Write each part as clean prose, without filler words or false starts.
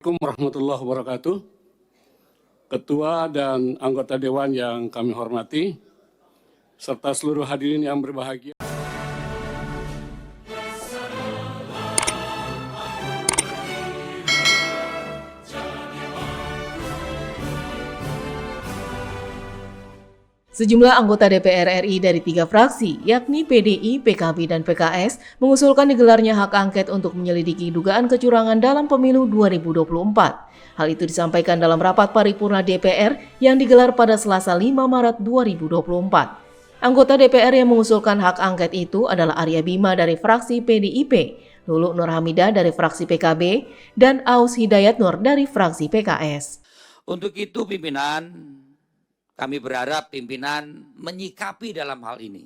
Assalamualaikum warahmatullahi wabarakatuh. Ketua dan anggota Dewan yang kami hormati, serta seluruh hadirin yang berbahagia. Sejumlah anggota DPR RI dari 3 fraksi, yakni PDI, PKB, dan PKS, mengusulkan digelarnya hak angket untuk menyelidiki dugaan kecurangan dalam pemilu 2024. Hal itu disampaikan dalam rapat paripurna DPR yang digelar pada Selasa 5 Maret 2024. Anggota DPR yang mengusulkan hak angket itu adalah Arya Bima dari fraksi PDIP, Luluk Nur Hamidah dari fraksi PKB, dan Aus Hidayat Nur dari fraksi PKS. Untuk itu kami berharap pimpinan menyikapi dalam hal ini.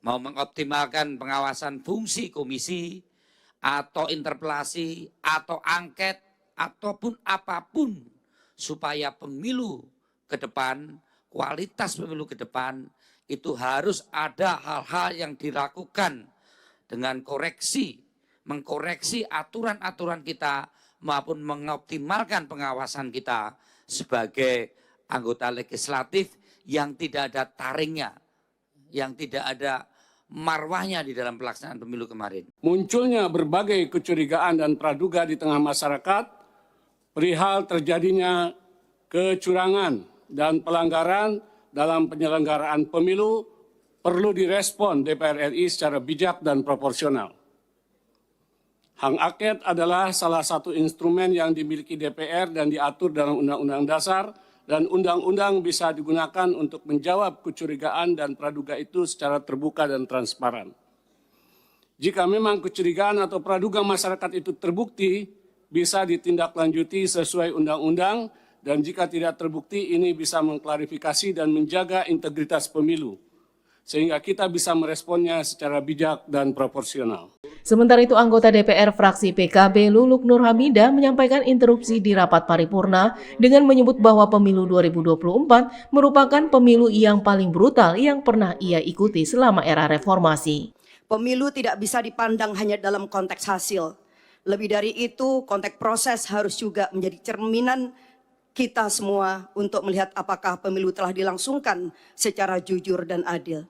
Mau mengoptimalkan pengawasan fungsi komisi, atau interpelasi, atau angket, ataupun apapun. Supaya pemilu ke depan, kualitas pemilu ke depan, itu harus ada hal-hal yang dilakukan dengan mengkoreksi aturan-aturan kita, maupun mengoptimalkan pengawasan kita sebagai anggota legislatif yang tidak ada taringnya, yang tidak ada marwahnya di dalam pelaksanaan pemilu kemarin. Munculnya berbagai kecurigaan dan praduga di tengah masyarakat perihal terjadinya kecurangan dan pelanggaran dalam penyelenggaraan pemilu perlu direspon DPR RI secara bijak dan proporsional. Hak angket adalah salah satu instrumen yang dimiliki DPR dan diatur dalam Undang-Undang Dasar, dan undang-undang bisa digunakan untuk menjawab kecurigaan dan praduga itu secara terbuka dan transparan. Jika memang kecurigaan atau praduga masyarakat itu terbukti, bisa ditindaklanjuti sesuai undang-undang, dan jika tidak terbukti, ini bisa mengklarifikasi dan menjaga integritas pemilu, sehingga kita bisa meresponnya secara bijak dan proporsional. Sementara itu, anggota DPR fraksi PKB Luluk Nur Hamidah menyampaikan interupsi di rapat paripurna dengan menyebut bahwa pemilu 2024 merupakan pemilu yang paling brutal yang pernah ia ikuti selama era reformasi. Pemilu tidak bisa dipandang hanya dalam konteks hasil. Lebih dari itu, konteks proses harus juga menjadi cerminan kita semua untuk melihat apakah pemilu telah dilangsungkan secara jujur dan adil.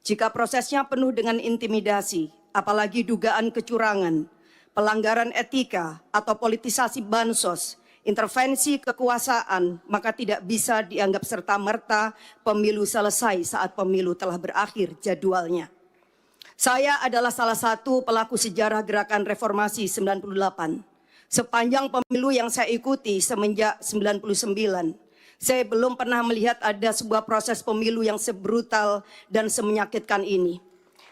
Jika prosesnya penuh dengan intimidasi, apalagi dugaan kecurangan, pelanggaran etika, atau politisasi bansos, intervensi kekuasaan, maka tidak bisa dianggap serta-merta pemilu selesai saat pemilu telah berakhir jadwalnya. Saya adalah salah satu pelaku sejarah gerakan reformasi 98. Sepanjang pemilu yang saya ikuti semenjak 99, saya belum pernah melihat ada sebuah proses pemilu yang sebrutal dan semenyakitkan ini,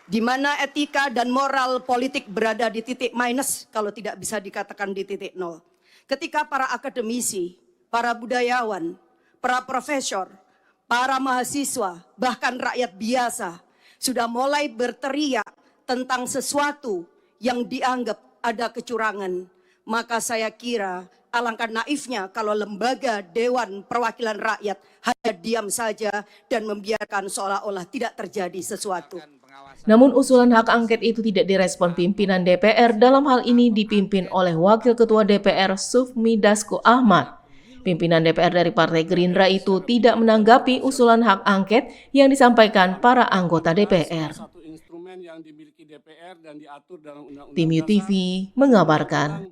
di mana etika dan moral politik berada di titik minus, kalau tidak bisa dikatakan di titik nol. Ketika para akademisi, para budayawan, para profesor, para mahasiswa, bahkan rakyat biasa sudah mulai berteriak tentang sesuatu yang dianggap ada kecurangan, maka saya kira alangkah naifnya kalau lembaga Dewan Perwakilan Rakyat hanya diam saja dan membiarkan seolah-olah tidak terjadi sesuatu. Namun usulan hak angket itu tidak direspon pimpinan DPR, dalam hal ini dipimpin oleh Wakil Ketua DPR Sufmi Dasko Ahmad. Pimpinan DPR dari Partai Gerindra itu tidak menanggapi usulan hak angket yang disampaikan para anggota DPR. Tim UTV mengabarkan.